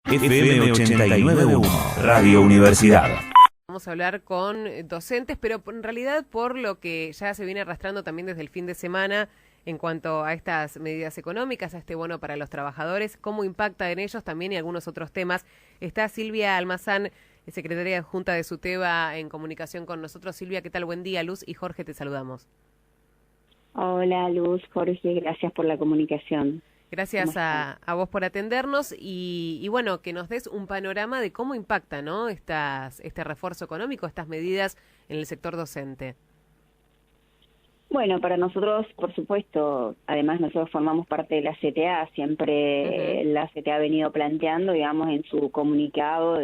FM 89.1, Radio Universidad. Vamos a hablar con docentes, pero en realidad por lo que ya se viene arrastrando también desde el fin de semana en cuanto a estas medidas económicas, a este bono para los trabajadores, cómo impacta en ellos también y algunos otros temas. Está Silvia Almazán, secretaria adjunta de SUTEBA, en comunicación con nosotros. Silvia, ¿qué tal? Buen día. Luz y Jorge, te saludamos. Hola Luz, Jorge, gracias por la comunicación. Gracias a vos por atendernos y bueno, que nos des un panorama de cómo impacta, ¿no? Este refuerzo económico, estas medidas en el sector docente. Bueno, para nosotros, por supuesto, además nosotros formamos parte de la CTA, siempre la CTA ha venido planteando, digamos, en su comunicado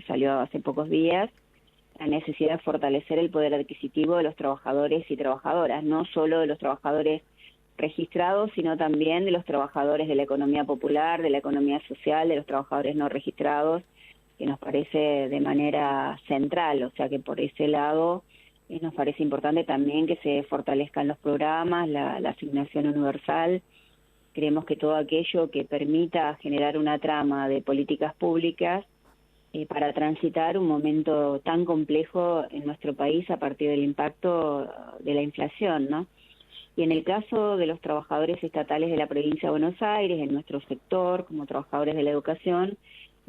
salió hace pocos días, la necesidad de fortalecer el poder adquisitivo de los trabajadores y trabajadoras, no solo de los trabajadores registrados, sino también de los trabajadores de la economía popular, de la economía social, de los trabajadores no registrados, que nos parece de manera central, o sea que por ese lado nos parece importante también que se fortalezcan los programas, la asignación universal. Creemos que todo aquello que permita generar una trama de políticas públicas para transitar un momento tan complejo en nuestro país a partir del impacto de la inflación, ¿no? Y en el caso de los trabajadores estatales de la provincia de Buenos Aires, en nuestro sector, como trabajadores de la educación,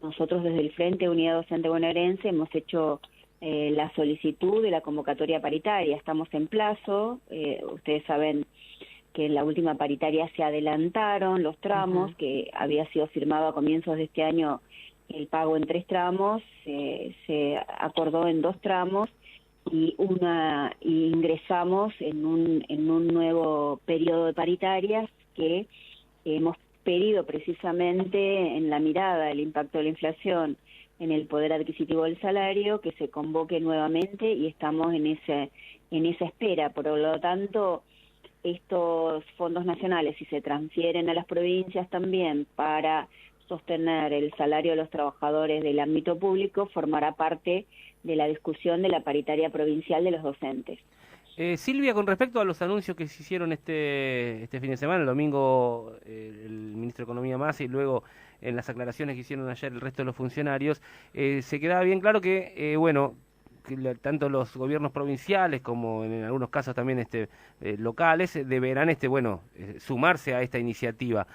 nosotros desde el Frente Unidad Docente Bonaerense hemos hecho la solicitud de la convocatoria paritaria. Estamos en plazo, ustedes saben que en la última paritaria se adelantaron los tramos, que había sido firmado a comienzos de este año el pago en 3 tramos, se acordó en 2 tramos, y ingresamos en un nuevo periodo de paritarias que hemos pedido precisamente en la mirada del impacto de la inflación en el poder adquisitivo del salario, que se convoque nuevamente y estamos en esa espera. Por lo tanto, estos fondos nacionales, si se transfieren a las provincias también para sostener el salario de los trabajadores del ámbito público, formará parte de la discusión de la paritaria provincial de los docentes. Silvia, con respecto a los anuncios que se hicieron este fin de semana, el domingo el ministro de Economía Massa y luego en las aclaraciones que hicieron ayer el resto de los funcionarios, se quedaba bien claro que, que tanto los gobiernos provinciales como en algunos casos también locales deberán sumarse a esta iniciativa.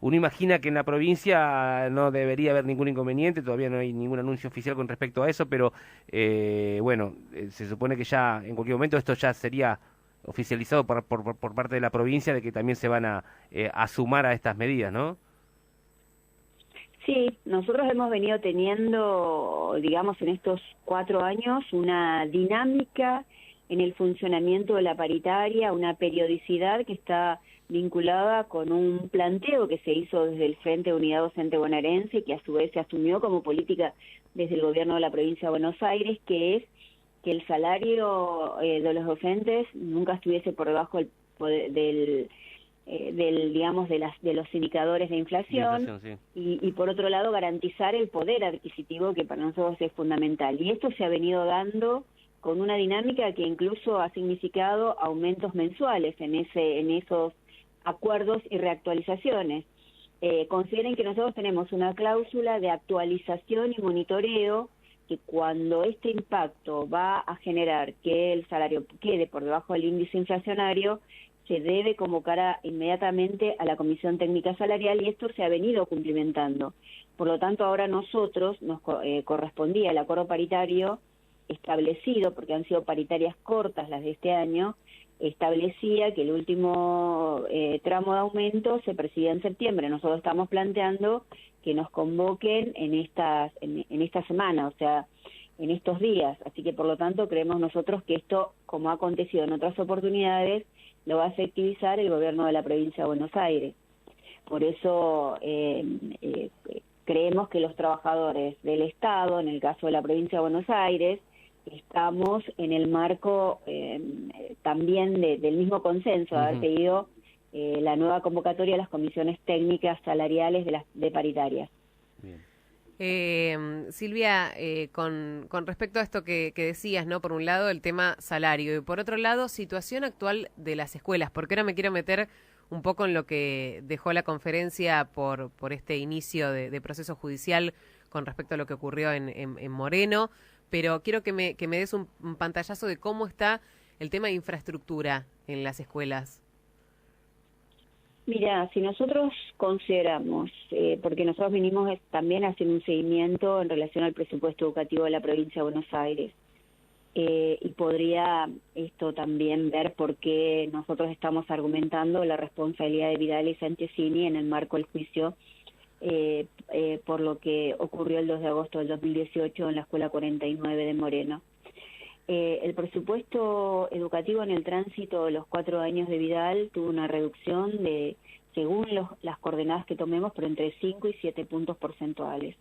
Uno imagina que en la provincia no debería haber ningún inconveniente, todavía no hay ningún anuncio oficial con respecto a eso, pero se supone que ya en cualquier momento esto ya sería oficializado por parte de la provincia de que también se van a sumar a estas medidas, ¿no? Sí, nosotros hemos venido teniendo, digamos, en estos 4 años una dinámica en el funcionamiento de la paritaria, una periodicidad que está vinculada con un planteo que se hizo desde el Frente Unidad Docente Bonaerense, que a su vez se asumió como política desde el gobierno de la provincia de Buenos Aires, que es que el salario de los docentes nunca estuviese por debajo de los indicadores de inflación, sí. y por otro lado garantizar el poder adquisitivo, que para nosotros es fundamental. Y esto se ha venido dando con una dinámica que incluso ha significado aumentos mensuales en esos acuerdos y reactualizaciones. Consideren que nosotros tenemos una cláusula de actualización y monitoreo que cuando este impacto va a generar que el salario quede por debajo del índice inflacionario, se debe convocar inmediatamente a la Comisión Técnica Salarial, y esto se ha venido cumplimentando. Por lo tanto, ahora nosotros nos correspondía el acuerdo paritario establecido, porque han sido paritarias cortas las de este año, establecía que el último tramo de aumento se presidía en septiembre. Nosotros estamos planteando que nos convoquen en esta semana, o sea, en estos días. Así que, por lo tanto, creemos nosotros que esto, como ha acontecido en otras oportunidades, lo va a efectivizar el gobierno de la provincia de Buenos Aires. Por eso creemos que los trabajadores del Estado, en el caso de la provincia de Buenos Aires, estamos en el marco también del mismo consenso, de haber pedido la nueva convocatoria a las comisiones técnicas salariales de paritarias. Bien. Silvia, con respecto a esto que decías, ¿no? Por un lado, el tema salario y por otro lado, situación actual de las escuelas, porque ahora me quiero meter un poco en lo que dejó la conferencia por este inicio de proceso judicial con respecto a lo que ocurrió en Moreno, pero quiero que me des un pantallazo de cómo está el tema de infraestructura en las escuelas. Mira, si nosotros consideramos, porque nosotros venimos también haciendo un seguimiento en relación al presupuesto educativo de la provincia de Buenos Aires, y podría esto también ver por qué nosotros estamos argumentando la responsabilidad de Vidal y Santesini en el marco del juicio por lo que ocurrió el 2 de agosto del 2018 en la Escuela 49 de Moreno. El presupuesto educativo en el tránsito de los 4 años de Vidal tuvo una reducción de, según las coordenadas que tomemos, pero entre 5 y 7 puntos porcentuales.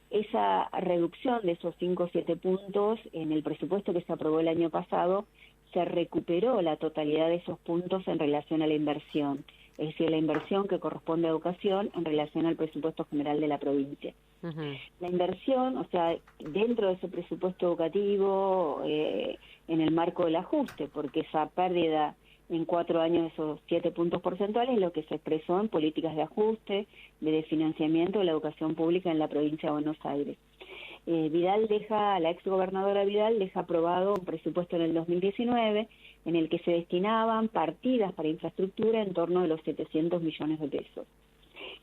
Esa reducción de esos 5 o 7 puntos en el presupuesto que se aprobó el año pasado, se recuperó la totalidad de esos puntos en relación a la inversión, es decir, la inversión que corresponde a educación en relación al presupuesto general de la provincia. Uh-huh. La inversión, o sea, dentro de ese presupuesto educativo, en el marco del ajuste, porque esa pérdida en 4 años de esos 7 puntos porcentuales es lo que se expresó en políticas de ajuste, de financiamiento de la educación pública en la provincia de Buenos Aires. La exgobernadora Vidal deja aprobado un presupuesto en el 2019 en el que se destinaban partidas para infraestructura en torno de los 700 millones de pesos.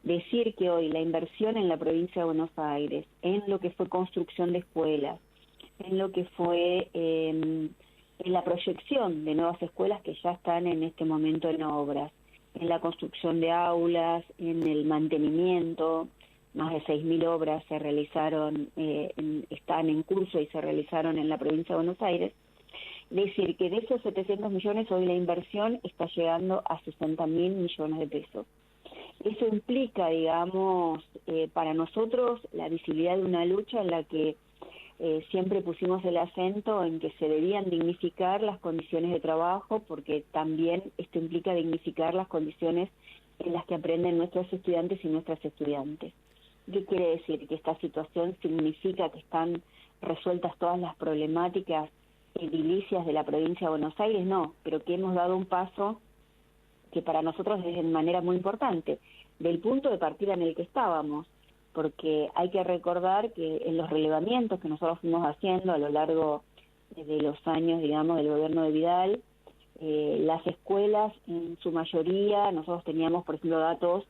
Decir que hoy la inversión en la provincia de Buenos Aires, en lo que fue construcción de escuelas, en lo que fue en la proyección de nuevas escuelas que ya están en este momento en obras, en la construcción de aulas, en el mantenimiento, más de 6.000 obras se realizaron, están en curso y se realizaron en la provincia de Buenos Aires. Decir que de esos 700 millones hoy la inversión está llegando a 60.000 millones de pesos. Eso implica, digamos, para nosotros la visibilidad de una lucha en la que siempre pusimos el acento en que se debían dignificar las condiciones de trabajo, porque también esto implica dignificar las condiciones en las que aprenden nuestros estudiantes y nuestras estudiantes. ¿Qué quiere decir? Que esta situación significa que están resueltas todas las problemáticas edilicias de la provincia de Buenos Aires, no, pero que hemos dado un paso que para nosotros es de manera muy importante, del punto de partida en el que estábamos, porque hay que recordar que en los relevamientos que nosotros fuimos haciendo a lo largo de los años, digamos, del gobierno de Vidal, las escuelas en su mayoría, nosotros teníamos, por ejemplo, datos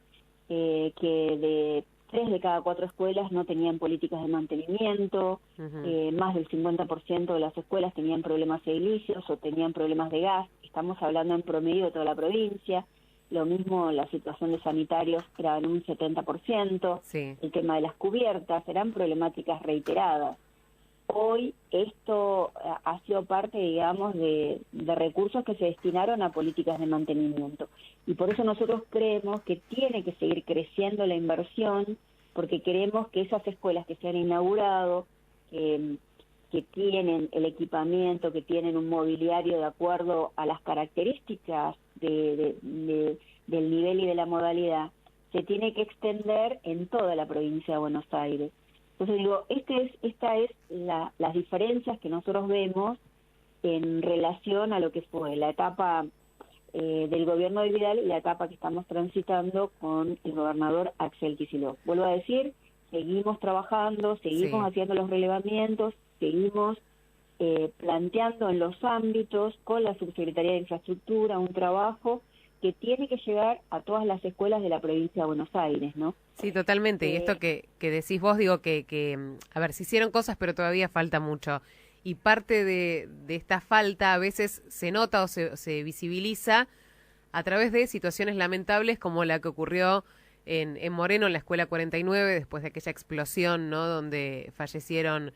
que de 3 de cada 4 escuelas no tenían políticas de mantenimiento, uh-huh. Más del 50% de las escuelas tenían problemas edilicios o tenían problemas de gas, estamos hablando en promedio de toda la provincia, lo mismo la situación de sanitarios era en un 70%, sí. El tema de las cubiertas, eran problemáticas reiteradas. Hoy esto ha sido parte, digamos, de recursos que se destinaron a políticas de mantenimiento. Y por eso nosotros creemos que tiene que seguir creciendo la inversión, porque queremos que esas escuelas que se han inaugurado, que tienen el equipamiento, que tienen un mobiliario de acuerdo a las características del nivel y de la modalidad, se tiene que extender en toda la provincia de Buenos Aires. Entonces digo, esta es las diferencias que nosotros vemos en relación a lo que fue la etapa del gobierno de Vidal y la etapa que estamos transitando con el gobernador Axel Kicillof. Vuelvo a decir, seguimos trabajando, seguimos haciendo los relevamientos, seguimos planteando en los ámbitos con la Subsecretaría de Infraestructura un trabajo que tiene que llegar a todas las escuelas de la provincia de Buenos Aires, ¿no? Sí, totalmente. Y esto que decís vos, digo que, a ver, se hicieron cosas, pero todavía falta mucho. Y parte de esta falta a veces se nota o se visibiliza a través de situaciones lamentables como la que ocurrió en Moreno, en la Escuela 49, después de aquella explosión, ¿no?, donde fallecieron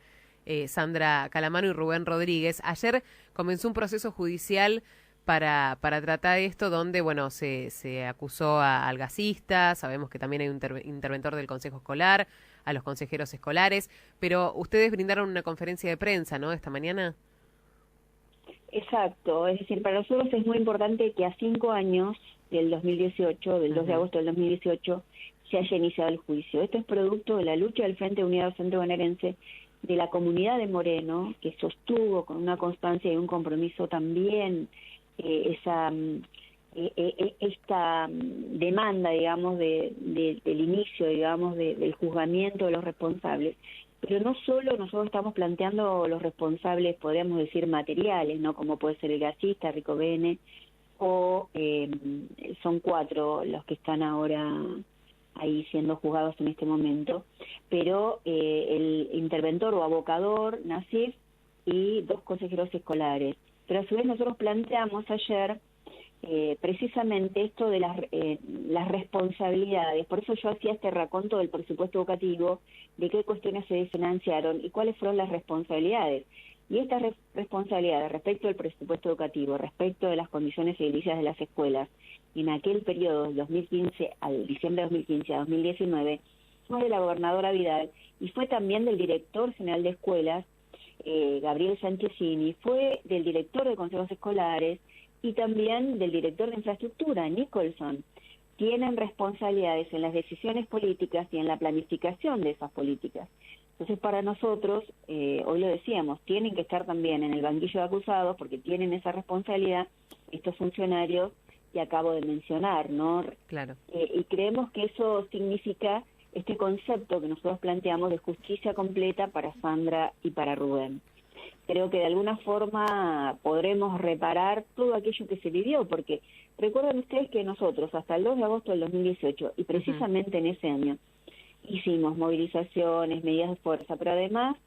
Sandra Calamano y Rubén Rodríguez. Ayer comenzó un proceso judicial para tratar esto, donde, bueno, se acusó al gasista, sabemos que también hay un interventor del Consejo Escolar, a los consejeros escolares, pero ustedes brindaron una conferencia de prensa, ¿no?, esta mañana. Exacto, es decir, para nosotros es muy importante que a 5 años del 2018, del 2 de agosto del 2018, se haya iniciado el juicio. Esto es producto de la lucha del Frente Unido Docente Bonaerense, de la comunidad de Moreno, que sostuvo con una constancia y un compromiso también esta demanda, digamos, del inicio, digamos, del juzgamiento de los responsables. Pero no solo nosotros estamos planteando los responsables, podríamos decir, materiales, ¿no? Como puede ser el gasista, Ricovene, o son 4 los que están ahora ahí siendo juzgados en este momento, pero el interventor o abocador, Nasif, y 2 consejeros escolares. Pero a su vez nosotros planteamos ayer precisamente esto de las responsabilidades. Por eso yo hacía este raconto del presupuesto educativo, de qué cuestiones se desfinanciaron y cuáles fueron las responsabilidades. Y estas responsabilidades respecto al presupuesto educativo, respecto de las condiciones edilicias de las escuelas, en aquel periodo, del 2015 al diciembre de 2015 a 2019, fue de la gobernadora Vidal y fue también del director general de escuelas, Gabriel Sanchezini, fue del director de consejos escolares y también del director de infraestructura, Nicholson. Tienen responsabilidades en las decisiones políticas y en la planificación de esas políticas. Entonces, para nosotros, hoy lo decíamos, tienen que estar también en el banquillo de acusados porque tienen esa responsabilidad estos funcionarios que acabo de mencionar, ¿no? Claro. Y creemos que eso significa este concepto que nosotros planteamos de justicia completa para Sandra y para Rubén. Creo que de alguna forma podremos reparar todo aquello que se vivió, porque recuerden ustedes que nosotros hasta el 2 de agosto del 2018, y precisamente en ese año, hicimos movilizaciones, medidas de fuerza, pero además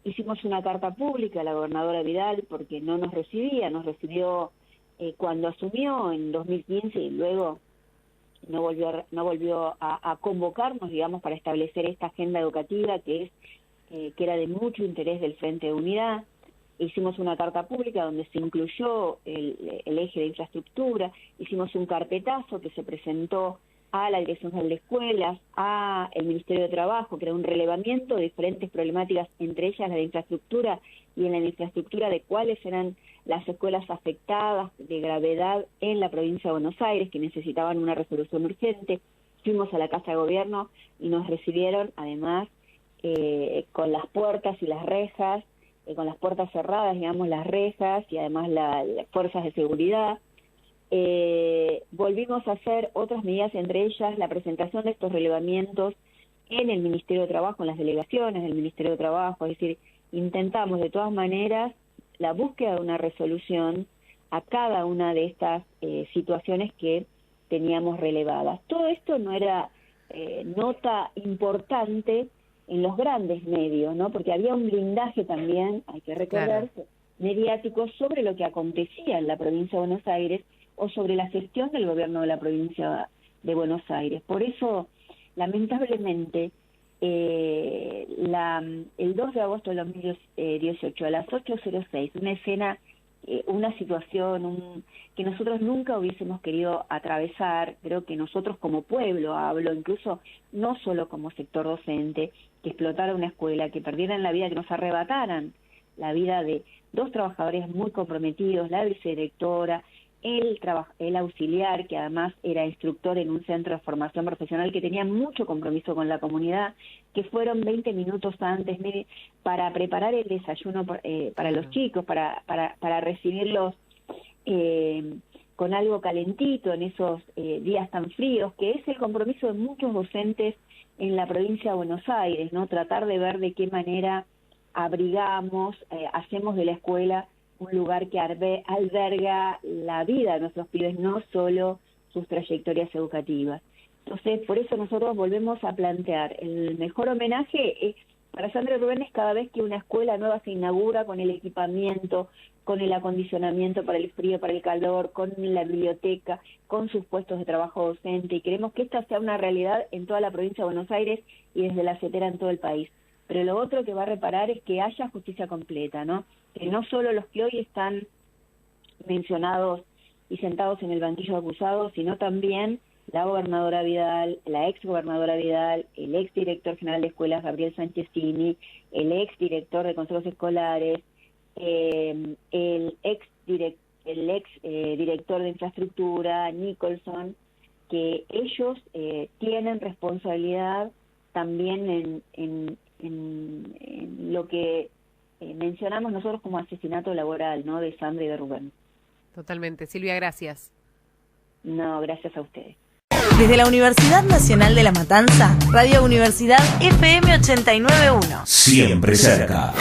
hicimos una carta pública a la gobernadora Vidal porque no nos recibía, nos recibió cuando asumió en 2015 y luego no volvió a convocarnos, digamos, para establecer esta agenda educativa que era de mucho interés del Frente de Unidad. Hicimos una carta pública donde se incluyó el eje de infraestructura, hicimos un carpetazo que se presentó a la Dirección General de Escuelas, a el Ministerio de Trabajo, que era un relevamiento de diferentes problemáticas, entre ellas la de infraestructura, y en la infraestructura de cuáles eran las escuelas afectadas de gravedad en la provincia de Buenos Aires, que necesitaban una resolución urgente. Fuimos a la Casa de Gobierno y nos recibieron, además, con las puertas y las rejas, con las puertas cerradas, digamos, las rejas, y además las fuerzas de seguridad. Volvimos a hacer otras medidas, entre ellas la presentación de estos relevamientos en el Ministerio de Trabajo, en las delegaciones del Ministerio de Trabajo, es decir, intentamos de todas maneras la búsqueda de una resolución a cada una de estas situaciones que teníamos relevadas. Todo esto no era nota importante en los grandes medios, ¿no? Porque había un blindaje también, hay que recordar, claro, mediático sobre lo que acontecía en la provincia de Buenos Aires o sobre la gestión del gobierno de la provincia de Buenos Aires. Por eso, lamentablemente, el 2 de agosto de 2018, a las 8:06, una escena, una situación que nosotros nunca hubiésemos querido atravesar. Creo que nosotros como pueblo, hablo incluso no solo como sector docente, que explotara una escuela, que perdieran la vida, que nos arrebataran la vida de 2 trabajadores muy comprometidos, la vicedirectora, el auxiliar, que además era instructor en un centro de formación profesional, que tenía mucho compromiso con la comunidad, que fueron 20 minutos antes para preparar el desayuno para los chicos, para recibirlos con algo calentito en esos días tan fríos, que es el compromiso de muchos docentes en la provincia de Buenos Aires, ¿no? Tratar de ver de qué manera abrigamos, hacemos de la escuela un lugar que alberga la vida de nuestros pibes, no solo sus trayectorias educativas. Entonces, por eso nosotros volvemos a plantear el mejor homenaje para Sandra y Rubén es cada vez que una escuela nueva se inaugura, con el equipamiento, con el acondicionamiento para el frío, para el calor, con la biblioteca, con sus puestos de trabajo docente, y queremos que esta sea una realidad en toda la provincia de Buenos Aires y desde la CETERA en todo el país. Pero lo otro que va a reparar es que haya justicia completa, ¿no? Que no solo los que hoy están mencionados y sentados en el banquillo de acusados, sino también la gobernadora Vidal, la ex gobernadora Vidal, el ex director general de escuelas Gabriel Sanchezini, el ex director de consejos escolares, el ex director de infraestructura, Nicholson, que ellos tienen responsabilidad también en lo que mencionamos nosotros como asesinato laboral, ¿no?, de Sandra y de Rubén. Totalmente. Silvia, gracias. No, gracias a ustedes. Desde la Universidad Nacional de La Matanza, Radio Universidad FM 89.1. Siempre cerca.